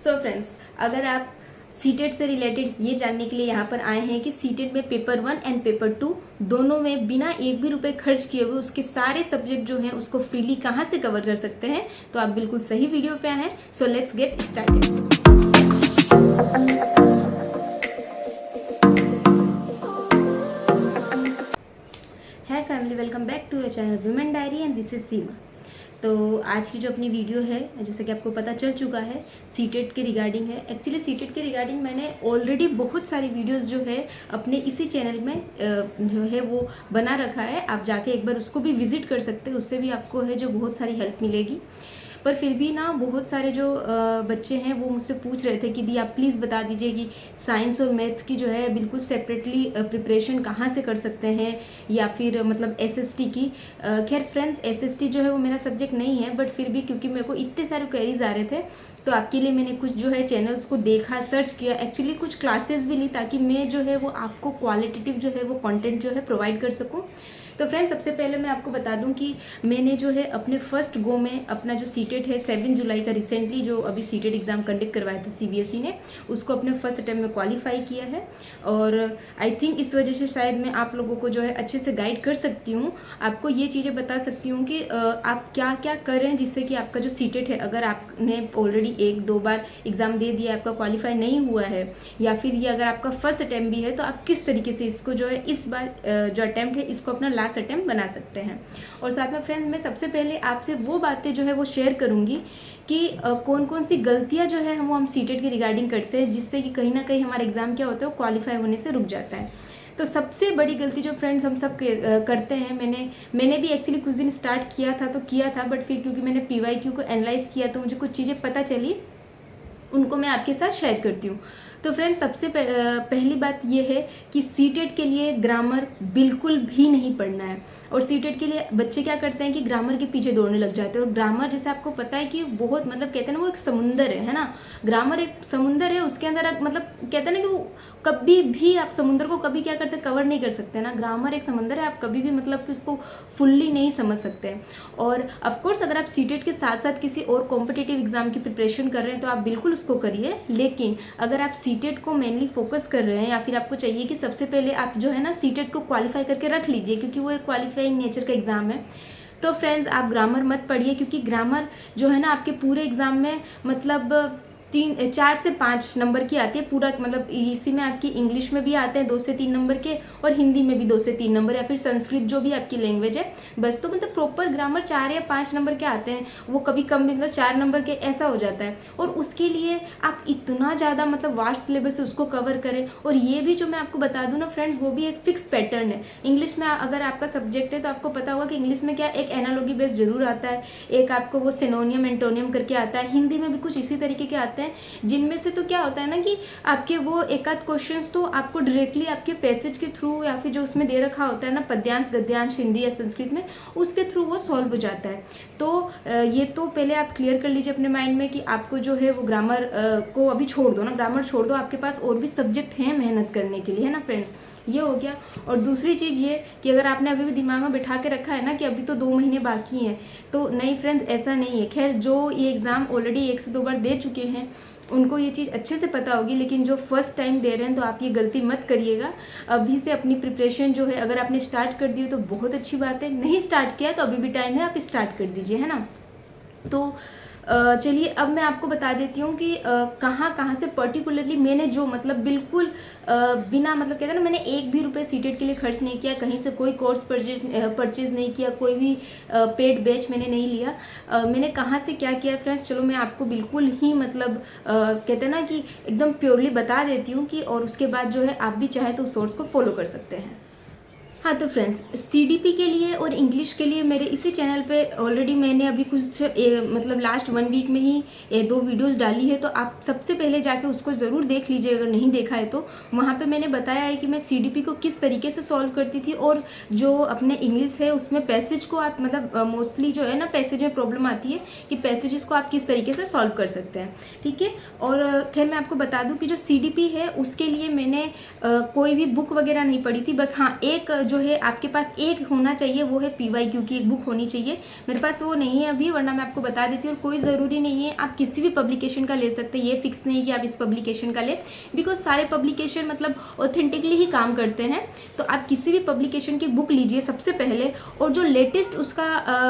So friends, अगर आप CTET से रिलेटेड ये जानने के लिए यहाँ पर आए हैं कि सीटेट में पेपर 1 एंड पेपर 2 दोनों में बिना एक भी रुपए खर्च किए हुए उसके सारे सब्जेक्ट जो हैं उसको फ्रीली कहाँ से कवर कर सकते हैं, तो आप बिल्कुल सही वीडियो पे आए हैं। So let's get started. Hi family, welcome back to your channel Women Diary and this is Seema. तो आज की जो अपनी वीडियो है, जैसे कि आपको पता चल चुका है, सीटेट के रिगार्डिंग है। एक्चुअली सीटेट के रिगार्डिंग मैंने ऑलरेडी बहुत सारी वीडियोस जो है अपने इसी चैनल में जो है वो बना रखा है। आप जाके एक बार उसको भी विजिट कर सकते हैं, उससे भी आपको है जो बहुत सारी हेल्प मिलेगी। पर फिर भी ना बहुत सारे जो बच्चे हैं वो मुझसे पूछ रहे थे कि दी आप प्लीज़ बता दीजिए कि साइंस और मैथ की जो है बिल्कुल सेपरेटली प्रिपरेशन कहाँ से कर सकते हैं, या फिर मतलब एसएसटी की। खैर फ्रेंड्स, एसएसटी जो है वो मेरा सब्जेक्ट नहीं है, बट फिर भी क्योंकि मेरे को इतने सारे क्वेरीज आ रहे थे तो आपके लिए मैंने कुछ जो है चैनल्स को देखा, सर्च किया, एक्चुअली कुछ क्लासेस भी ली ताकि मैं जो है वो आपको क्वालिटेटिव जो है वो कंटेंट जो है प्रोवाइड कर सकूं। तो फ्रेंड्स, सबसे पहले मैं आपको बता दूं कि मैंने जो है अपने फर्स्ट गो में अपना जो सीटेट है 7 जुलाई का रिसेंटली जो अभी सीटेट एग्ज़ाम कंडक्ट करवाया था सीबीएसई ने, उसको अपने फर्स्ट अटैम्प्ट में क्वालिफाई किया है। और आई थिंक इस वजह से शायद मैं आप लोगों को जो है अच्छे से गाइड कर सकती हूँ, आपको ये चीज़ें बता सकती हूँ कि आप क्या क्या करें जिससे कि आपका जो सीटेट है, अगर आपने ऑलरेडी 1-2 बार एग्ज़ाम दे दिया, आपका क्वालिफाई नहीं हुआ है, या फिर ये अगर आपका फर्स्ट अटैम्प्ट भी है, तो आप किस तरीके से इसको जो है इस बार जो अटैम्प्ट है इसको अपना लास्ट अटैम्प्ट बना सकते हैं। और साथ में फ्रेंड्स, मैं सबसे पहले आपसे वो बातें जो है वो शेयर करूंगी कि कौन कौन सी गलतियां जो है हम सीटेट की रिगार्डिंग करते हैं, जिससे कि कहीं ना कहीं हमारा एग्जाम क्या होता है वो क्वालिफाई होने से रुक जाता है। तो सबसे बड़ी गलती जो फ्रेंड्स हम सब करते हैं, मैंने भी एक्चुअली कुछ दिन स्टार्ट किया था, बट फिर क्योंकि मैंने पीवाईक्यू को एनालाइज किया तो मुझे कुछ चीज़ें पता चली, उनको मैं आपके साथ शेयर करती हूँ। तो फ्रेंड्स, सबसे पहली बात ये है कि सीटेट के लिए ग्रामर बिल्कुल भी नहीं पढ़ना है। और सीटेट के लिए बच्चे क्या करते हैं कि ग्रामर के पीछे दौड़ने लग जाते हैं। और ग्रामर, जैसे आपको पता है कि बहुत मतलब कहते हैं ना वो एक समुंदर है ना, ग्रामर एक समुंदर है, उसके अंदर मतलब कहते हैं ना कि वो कभी भी आप समुंदर को कभी क्या कर सकते, कवर नहीं कर सकते ना। ग्रामर एक समुंदर है, आप कभी भी मतलब कि उसको फुल्ली नहीं समझ सकते। और ऑफकोर्स अगर आप सीटेट के साथ साथ किसी और कॉम्पिटिटिव एग्जाम की प्रिपरेशन कर रहे हैं तो आप बिल्कुल उसको करिए, लेकिन अगर आप सीटेट को मेनली फोकस कर रहे हैं, या फिर आपको चाहिए कि सबसे पहले आप जो है ना सीटेट को क्वालिफाई करके रख लीजिए, क्योंकि वो एक क्वालिफाइंग नेचर का एग्जाम है, तो फ्रेंड्स आप ग्रामर मत पढ़िए। क्योंकि ग्रामर जो है ना आपके पूरे एग्जाम में मतलब 4 से 5 नंबर की आती है पूरा, मतलब इसी में आपकी इंग्लिश में भी आते हैं 2 से 3 नंबर के, और हिंदी में भी 2 से 3 नंबर, या फिर संस्कृत जो भी आपकी लैंग्वेज है, बस। तो मतलब प्रॉपर ग्रामर 4 या 5 नंबर के आते हैं, वो कभी कम भी मतलब 4 नंबर के ऐसा हो जाता है। और उसके लिए आप इतना ज़्यादा मतलब वास्ट सिलेबस है उसको कवर करें। और ये भी जो मैं आपको बता दूँ ना फ्रेंड्स, वो भी एक फिक्स पैटर्न है। इंग्लिश में अगर आपका सब्जेक्ट है तो आपको पता होगा कि इंग्लिश में क्या एक एनालॉगी बेस जरूर आता है, एक आपको वो सिनोनियम एंटोनियम करके आता है, हिंदी में भी कुछ इसी तरीके के आते हैं, जिनमें से तो क्या होता है ना कि आपके वो एक आध क्वेश्चंस तो आपको डायरेक्टली आपके पैसेज के थ्रू, या फिर जो उसमें दे रखा होता है ना पद्यांश गद्यांश हिंदी या संस्कृत में, उसके थ्रू वो सॉल्व हो जाता है। तो ये तो पहले आप क्लियर कर लीजिए अपने माइंड में कि आपको जो है वो ग्रामर को अभी छोड़ दो ना, ग्रामर छोड़ दो, आपके पास और भी सब्जेक्ट हैं मेहनत करने के लिए, है ना फ्रेंड्स, ये हो गया। और दूसरी चीज़ ये कि अगर आपने अभी भी दिमाग में बिठा के रखा है ना कि अभी तो 2 महीने बाकी हैं, तो नहीं फ्रेंड्स, ऐसा नहीं है। खैर, जो ये एग्ज़ाम ऑलरेडी 1 से 2 बार दे चुके हैं उनको ये चीज़ अच्छे से पता होगी, लेकिन जो फर्स्ट टाइम दे रहे हैं तो आप ये गलती मत करिएगा। अभी से अपनी प्रिपरेशन जो है, अगर आपने स्टार्ट कर दी हो तो बहुत अच्छी बात है, नहीं स्टार्ट किया तो अभी भी टाइम है, आप स्टार्ट कर दीजिए, है ना। तो चलिए अब मैं आपको बता देती हूँ कि कहाँ कहाँ से पर्टिकुलरली मैंने जो मतलब बिल्कुल बिना मतलब कहते हैं ना, मैंने एक भी रुपये सीटेट के लिए खर्च नहीं किया, कहीं से कोई कोर्स परचेज नहीं किया, कोई भी पेड बैच मैंने नहीं लिया। मैंने कहाँ से क्या किया फ्रेंड्स, चलो मैं आपको बिल्कुल ही मतलब कहते हैं ना कि एकदम प्योरली बता देती हूँ कि, और उसके बाद जो है आप भी चाहें तो उस सोर्स को फॉलो कर सकते हैं। हाँ तो फ्रेंड्स, सीडीपी के लिए और इंग्लिश के लिए मेरे इसी चैनल पे ऑलरेडी मैंने अभी कुछ मतलब लास्ट 1 वीक में ही 2 वीडियोस डाली है, तो आप सबसे पहले जाके उसको ज़रूर देख लीजिए अगर नहीं देखा है तो। वहाँ पे मैंने बताया है कि मैं सीडीपी को किस तरीके से सॉल्व करती थी, और जो अपने इंग्लिश है उसमें पैसेज को आप मतलब मोस्टली जो है ना पैसेज में प्रॉब्लम आती है कि पैसेजेस को आप किस तरीके से सॉल्व कर सकते हैं, ठीक है। और खैर मैं आपको बता दूँ कि जो सीडीपी है उसके लिए मैंने कोई भी बुक वगैरह नहीं पढ़ी थी, बस हाँ एक जो है आपके पास एक होना चाहिए, वो है PYQ की एक बुक होनी चाहिए। मेरे पास वो नहीं है अभी, वरना मैं आपको बता देती हूँ। और कोई ज़रूरी नहीं है, आप किसी भी पब्लिकेशन का ले सकते हैं, ये फिक्स नहीं कि आप इस पब्लिकेशन का ले, बिकॉज सारे पब्लिकेशन मतलब ऑथेंटिकली ही काम करते हैं। तो आप किसी भी पब्लिकेशन की बुक लीजिए सबसे पहले, और जो लेटेस्ट उसका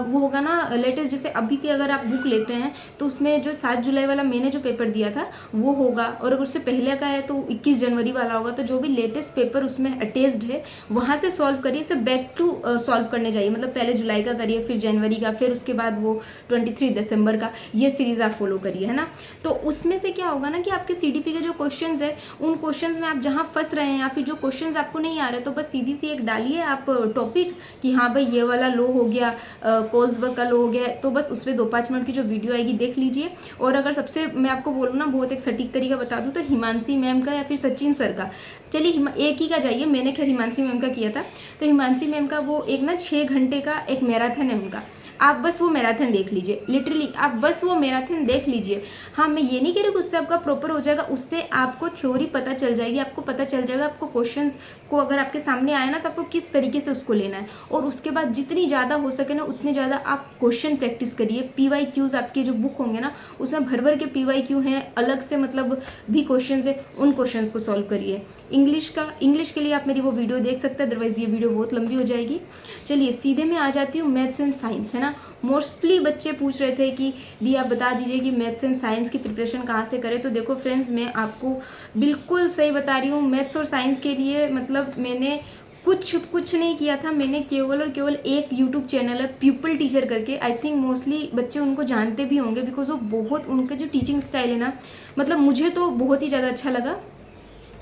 वो होगा ना, लेटेस्ट जैसे अभी की अगर आप बुक लेते हैं तो उसमें जो 7 जुलाई वाला मैंने जो पेपर दिया था वो होगा, और अगर उससे पहले का है तो 21 जनवरी वाला होगा। तो जो भी लेटेस्ट पेपर उसमें अटैच्ड है वहाँ से सॉल्व करिए, इसे बैक टू सॉल्व करने जाइए। मतलब पहले जुलाई का करिए, फिर जनवरी का, फिर उसके बाद वो 23 दिसंबर का, ये सीरीज़ आप फॉलो करिए, है ना। तो उसमें से क्या होगा ना कि आपके CDP के जो क्वेश्चंस है, उन क्वेश्चंस में आप जहाँ फंस रहे हैं या फिर जो क्वेश्चंस आपको नहीं आ रहे, तो बस सीधी सी एक डालिए आप टॉपिक कि हाँ भाई ये वाला लो हो गया, कोल्सबर्ग का लो हो गया, तो बस उसमें 2-5 मिनट की जो वीडियो आएगी देख लीजिए। और अगर सबसे मैं आपको बोलूँ ना, बहुत एक सटीक तरीका बता दूँ, तो हिमांशी मैम का या फिर सचिन सर का, चलिए एक ही का जाइए, मैंने खैर हिमांशी मैम का किया था। तो हिमांशी मैम का वो एक ना 6 घंटे का एक मैराथन है उनका, आप बस वो मैराथन देख लीजिए, लिटरली आप बस वो मैराथन देख लीजिए। हाँ, मैं ये नहीं कह रही कि उससे आपका प्रॉपर हो जाएगा, उससे आपको थ्योरी पता चल जाएगी, आपको पता चल जाएगा आपको क्वेश्चंस को अगर आपके सामने आया ना तो आपको किस तरीके से उसको लेना है। और उसके बाद जितनी ज़्यादा हो सके ना उतनी ज़्यादा आप क्वेश्चन प्रैक्टिस करिए। PYQs आपके जो बुक होंगे ना उसमें भर भर के PYQ हैं, अलग से मतलब भी क्वेश्चन है, उन क्वेश्चन को सॉल्व करिए। इंग्लिश के लिए आप मेरी वो वीडियो देख सकते हैं, अदरवाइज़ ये वीडियो बहुत लंबी हो जाएगी। चलिए सीधे मैं आ जाती हूँ मैथ्स एंड साइंस, है ना। मोस्टली बच्चे पूछ रहे थे कि दी आप बता दीजिए कि मैथ्स एंड साइंस की प्रिपरेशन कहाँ से करें। तो देखो फ्रेंड्स, मैं आपको बिल्कुल सही बता रही हूँ, मैथ्स और साइंस के लिए मतलब मैंने कुछ नहीं किया था। मैंने केवल और केवल एक यूट्यूब चैनल है प्यूपल टीचर करके, आई थिंक मोस्टली बच्चे उनको जानते भी होंगे, बिकॉज वो बहुत, उनका जो टीचिंग स्टाइल है ना, मतलब मुझे तो बहुत ही ज़्यादा अच्छा लगा।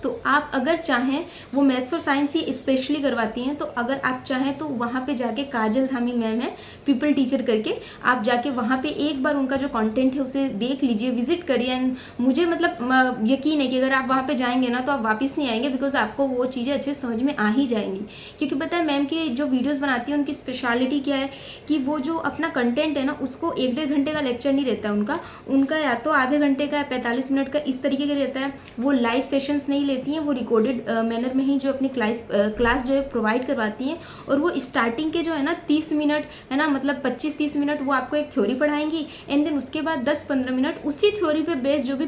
तो आप अगर चाहें, वो मैथ्स और साइंस ही स्पेशली करवाती हैं, तो अगर आप चाहें तो वहाँ पे जाके, काजल धामी मैम है पीपल टीचर करके, आप जाके वहाँ पे एक बार उनका जो कंटेंट है उसे देख लीजिए, विजिट करिए। एंड मुझे मतलब यकीन है कि अगर आप वहाँ पे जाएंगे ना तो आप वापस नहीं आएंगे, बिकॉज आपको वो चीज़ें अच्छे समझ में आ ही जाएंगी। क्योंकि पता है मैम की जो वीडियोज़ बनाती है उनकी स्पेशलिटी क्या है कि वो जो अपना कंटेंट है ना उसको 1-1.5 घंटे का लेक्चर नहीं रहता है उनका या तो आधे घंटे का, 45 मिनट का, इस तरीके का रहता है। वो लाइव सेशंस नहीं लेती हैं, वो रिकॉर्डेड मैनर में ही जो अपनी क्लास जो है प्रोवाइड करवाती हैं। और वो स्टार्टिंग के जो है ना 30 मिनट है ना, मतलब 25-30 मिनट वो आपको एक थ्योरी पढ़ाएंगी, एंड देन उसके बाद 10-15 मिनट उसी थ्योरी पे बेस्ड जो भी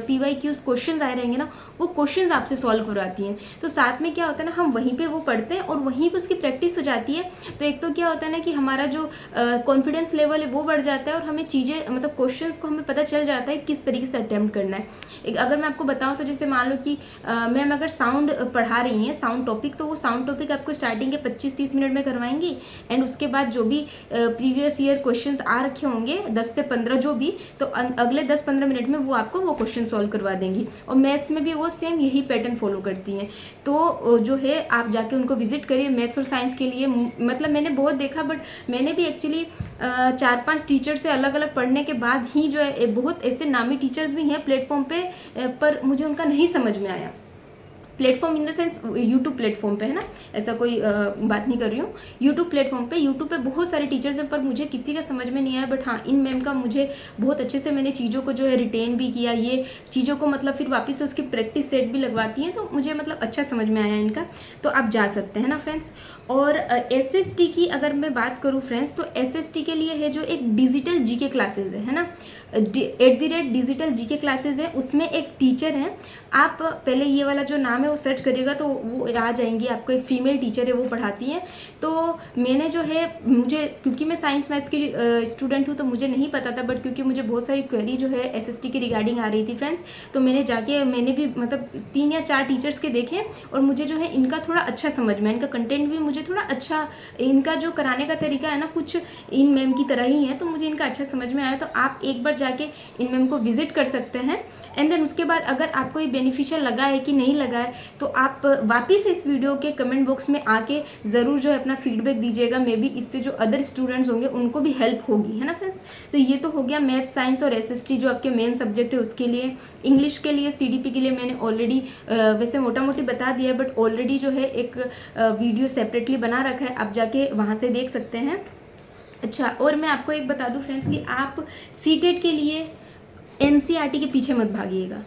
PYQs क्वेश्चंस आए रहेंगे ना, वो क्वेश्चंस आपसे सॉल्व करवाती हैं। तो साथ में क्या होता है ना, हम वहीं पे वो पढ़ते हैं और वहीं पे उसकी प्रैक्टिस हो जाती है। तो एक तो क्या होता है ना कि हमारा जो कॉन्फिडेंस लेवल है वो बढ़ जाता है, और हमें चीज़ें मतलब क्वेश्चंस को हमें पता चल जाता है किस तरीके से अटेम्प्ट करना है। अगर मैं आपको बताऊं तो जैसे मान लो कि मैम अगर साउंड पढ़ा रही हैं, साउंड टॉपिक, तो वो साउंड टॉपिक आपको स्टार्टिंग के 25-30 मिनट में करवाएंगी, एंड उसके बाद जो भी प्रीवियस ईयर क्वेश्चंस आ रखे होंगे 10 से 15 जो भी, तो अगले 10-15 मिनट में वो आपको वो क्वेश्चन सॉल्व करवा देंगी। और मैथ्स में भी वो सेम यही पैटर्न फॉलो करती हैं। तो जो है आप जाके उनको विजिट करिए मैथ्स और साइंस के लिए। मतलब मैंने बहुत देखा, बट मैंने भी एक्चुअली 4-5 टीचर से अलग अलग पढ़ने के बाद ही जो है, बहुत ऐसे नामी टीचर्स भी हैं प्लेटफॉर्म पे, पर मुझे उनका नहीं समझ में आया। Platform in the sense YouTube platform पे, है ना, ऐसा कोई बात नहीं कर रही हूँ। यूट्यूब प्लेटफॉर्म पे, यूट्यूब पे बहुत सारे टीचर्स हैं, पर मुझे किसी का समझ में नहीं आया। बट हाँ, इन मैम का मुझे बहुत अच्छे से, मैंने चीज़ों को जो है रिटेन भी किया, ये चीज़ों को मतलब फिर वापस से उसकी प्रैक्टिस सेट भी लगवाती हैं, तो मुझे मतलब अच्छा समझ में आया इनका। तो आप जा सकते हैं ना फ्रेंड्स। और SST की अगर मैं बात करूँ फ्रेंड्स, तो SST के लिए है जो एक डिजिटल GK क्लासेज है ना, @डिजिटल GK क्लासेज है, उसमें एक टीचर हैं। आप पहले ये वाला जो नाम है वो सर्च करिएगा तो वो आ जाएंगी आपको। एक फीमेल टीचर है, वो पढ़ाती हैं। तो मैंने जो है, मुझे क्योंकि मैं साइंस मैथ्स की स्टूडेंट हूँ तो मुझे नहीं पता था, बट क्योंकि मुझे बहुत सारी क्वेरी जो है SST की रिगार्डिंग आ रही थी फ्रेंड्स, तो मैंने भी मतलब 3 या 4 टीचर्स के देखे, और मुझे जो है इनका थोड़ा अच्छा समझ में, इनका कंटेंट भी मुझे थोड़ा अच्छा, इनका जो कराने का तरीका है ना कुछ इन मैम की तरह ही है, तो मुझे इनका अच्छा समझ में आया। तो आप एक बार जाके इन मैम को विजिट कर सकते हैं। एंड देन उसके बाद अगर आपको ये बेनिफिशियल लगा है कि नहीं लगा है, तो आप वापस इस वीडियो के कमेंट बॉक्स में आके ज़रूर जो है अपना फीडबैक दीजिएगा। मे बी इससे जो अदर स्टूडेंट्स होंगे उनको भी हेल्प होगी, है ना फ्रेंड्स। तो ये तो हो गया मैथ, साइंस और SST जो आपके मेन सब्जेक्ट है उसके लिए। इंग्लिश के लिए, CDP के लिए मैंने ऑलरेडी वैसे मोटा मोटी बता दिया है, बट ऑलरेडी जो है एक वीडियो सेपरेटली बना रखा है, आप जाके वहाँ से देख सकते हैं। अच्छा, और मैं आपको एक बता दूं फ्रेंड्स कि आप CTET के लिए NCERT के पीछे मत भागिएगा।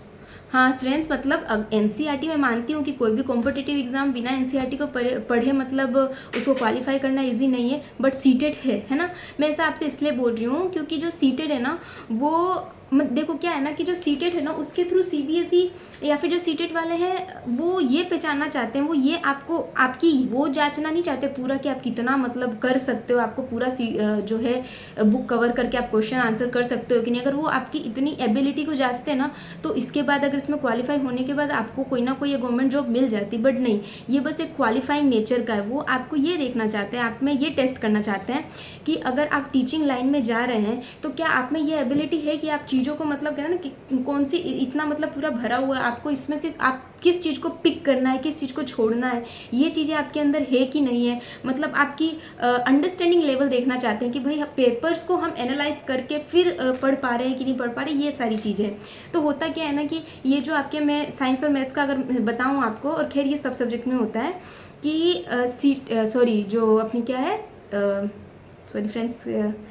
हाँ फ्रेंड्स, मतलब एनसीईआरटी मैं मानती हूँ कि कोई भी कॉम्पिटिटिव एग्ज़ाम बिना एनसीईआरटी को पढ़े मतलब उसको क्वालिफाई करना इजी नहीं है, बट सीटेट है ना। मैं ऐसा आपसे इसलिए बोल रही हूँ क्योंकि जो सीटेट है ना वो देखो क्या है ना कि जो सीटेट है ना उसके थ्रू सीबीएसई या फिर जो सीटेट वाले हैं वो ये पहचानना चाहते हैं, वो ये आपको आपकी वो जांचना नहीं चाहते पूरा कि आप कितना मतलब कर सकते हो, आपको पूरा जो है बुक कवर करके आप क्वेश्चन आंसर कर सकते हो कि नहीं। अगर वो आपकी इतनी एबिलिटी को जांचते हैं ना तो इसके बाद अगर इसमें क्वालिफाई होने के बाद आपको कोई ना कोई गवर्नमेंट जॉब मिल जाती, बट नहीं, ये बस एक क्वालिफाइंग नेचर का है। वो आपको ये देखना चाहते हैं, आप में ये टेस्ट करना चाहते हैं कि अगर आप टीचिंग लाइन में जा रहे हैं तो क्या आप में ये एबिलिटी है कि आप चीज़ों को मतलब कहना ना कि कौन सी इतना मतलब पूरा भरा हुआ है, आपको इसमें से आप किस चीज़ को पिक करना है, किस चीज़ को छोड़ना है, ये चीज़ें आपके अंदर है कि नहीं है। मतलब आपकी अंडरस्टैंडिंग लेवल देखना चाहते हैं कि भाई पेपर्स को हम एनालाइज करके फिर पढ़ पा रहे हैं कि नहीं पढ़ पा रहे, ये सारी चीज़ें। तो होता क्या है ना कि ये जो आपके, मैं साइंस और मैथ्स का अगर बताऊँ आपको, और खैर ये सब सब्जेक्ट में होता है कि सॉरी जो अपनी क्या है सॉरी फ्रेंड्स,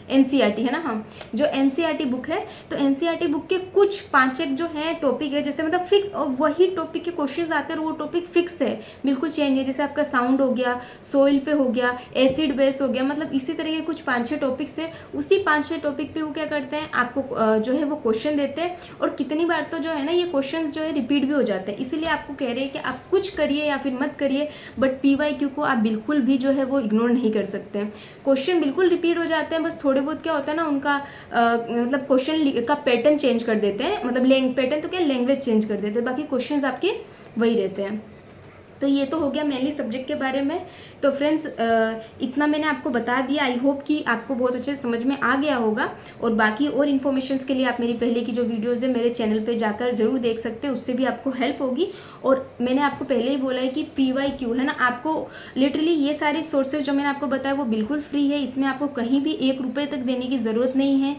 एनसीईआरटी है ना। हाँ, जो एनसीईआरटी बुक है तो एनसीईआरटी बुक के कुछ 5 जो है टॉपिक है, जैसे मतलब फिक्स, और वही टॉपिक के क्वेश्चंस आते हैं और वो टॉपिक फिक्स है, बिल्कुल चेंज नहीं है। जैसे आपका साउंड हो गया, सोइल पे हो गया, एसिड बेस हो गया, मतलब इसी तरह के कुछ 5-6 टॉपिक्स है। उसी 5-6 टॉपिक पे वो क्या करते हैं, आपको जो है वो क्वेश्चन देते हैं, और कितनी बार तो जो है ना ये क्वेश्चन जो है रिपीट भी हो जाते हैं। इसीलिए आपको कह रहे हैं कि आप कुछ करिए या फिर मत करिए, बट PYQ को आप बिल्कुल भी जो है वो इग्नोर नहीं कर सकते हैं। क्वेश्चन बिल्कुल रिपीट हो जाते हैं, बस थोड़े बहुत क्या होता है ना उनका मतलब क्वेश्चन का पैटर्न चेंज कर देते हैं, मतलब पैटर्न तो क्या लैंग्वेज चेंज कर देते हैं, बाकी क्वेश्चंस आपके वही रहते हैं। तो ये तो हो गया मेनली सब्जेक्ट के बारे में। तो फ्रेंड्स इतना मैंने आपको बता दिया, आई होप कि आपको बहुत अच्छे समझ में आ गया होगा। और बाकी और इन्फॉर्मेशंस के लिए आप मेरी पहले की जो वीडियोज़ है मेरे चैनल पे जाकर ज़रूर देख सकते हैं, उससे भी आपको हेल्प होगी। और मैंने आपको पहले ही बोला है कि PYQ है ना, आपको लिटरली ये सारे सोर्सेज जो मैंने आपको बताया वो बिल्कुल फ्री है, इसमें आपको कहीं भी 1 रुपये तक देने की ज़रूरत नहीं है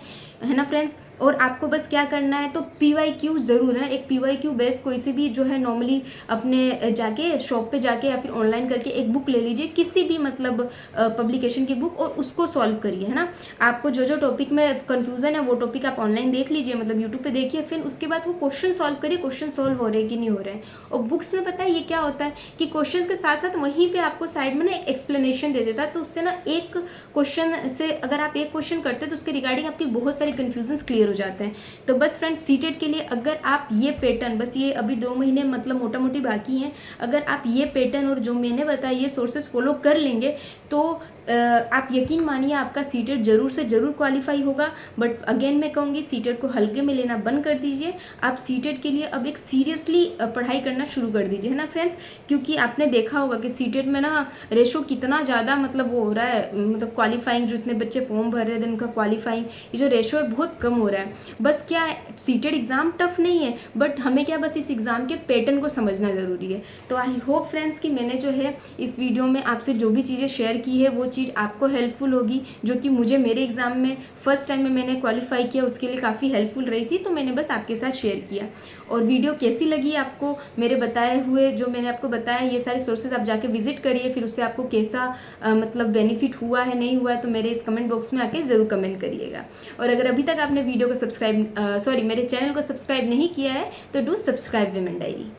ना फ्रेंड्स। और आपको बस क्या करना है, तो PYQ ज़रूर है, एक PYQ बेस कोई से भी जो है नॉर्मली अपने जाके शॉप पे जाके या फिर ऑनलाइन करके एक बुक ले लीजिए, किसी भी मतलब पब्लिकेशन की बुक, और उसको सॉल्व करिए, है ना। आपको जो जो टॉपिक में कन्फ्यूज़न है वो टॉपिक आप ऑनलाइन देख लीजिए, मतलब यूट्यूब पे देखिए, फिर उसके बाद वो क्वेश्चन सॉल्व करिए, क्वेश्चन सॉल्व हो रहे हैं कि नहीं हो रहे हैं। और बुक्स में पता है ये क्या होता है कि क्वेश्चन के साथ साथ वहीं पर आपको साइड में ना एक एक्सप्लेनेशन दे देता है, तो उससे ना एक क्वेश्चन से अगर आप एक क्वेश्चन करते हैं तो उसके रिगार्डिंग आपकी बहुत सारी कन्फ्यूजन क्लियर हो जाते हैं। तो बस फ्रेंड्स, सीटेट के लिए अगर आप ये पैटर्न, बस ये अभी 2 महीने मतलब मोटा मोटी बाकी हैं, अगर आप ये पैटर्न और जो मैंने बताया ये सोर्सेज फॉलो कर लेंगे तो आप यकीन मानिए आपका सीटेट ज़रूर से ज़रूर क्वालिफाई होगा। बट अगेन मैं कहूँगी सीटेट को हल्के में लेना बंद कर दीजिए, आप सीटेट के लिए अब एक सीरियसली पढ़ाई करना शुरू कर दीजिए, है ना फ्रेंड्स। क्योंकि आपने देखा होगा कि सीटेट में ना रेशो कितना ज़्यादा मतलब वो हो रहा है, मतलब क्वालिफाइंग जो इतने बच्चे फॉर्म भर रहे थे उनका क्वालिफाइंग ये जो रेशो है बहुत कम हो रहा है। बस क्या सीटेट एग्ज़ाम टफ नहीं है, बट हमें क्या बस इस एग्ज़ाम के पैटर्न को समझना ज़रूरी है। तो आई होप फ्रेंड्स कि मैंने जो है इस वीडियो में आपसे जो भी चीज़ें शेयर की है वो चीज़ आपको हेल्पफुल होगी, जो कि मुझे मेरे एग्ज़ाम में फर्स्ट टाइम में मैंने क्वालिफाई किया उसके लिए काफ़ी हेल्पफुल रही थी। तो मैंने बस आपके साथ शेयर किया। और वीडियो कैसी लगी आपको, मेरे बताए हुए जो मैंने आपको बताया ये सारे सोर्सेज आप जाके विजिट करिए, फिर उससे आपको कैसा मतलब बेनिफिट हुआ है नहीं हुआ है तो मेरे इस कमेंट बॉक्स में आके ज़रूर कमेंट करिएगा। और अगर अभी तक आपने वीडियो को मेरे चैनल को सब्सक्राइब नहीं किया है तो डू सब्सक्राइब विमेन डायरी।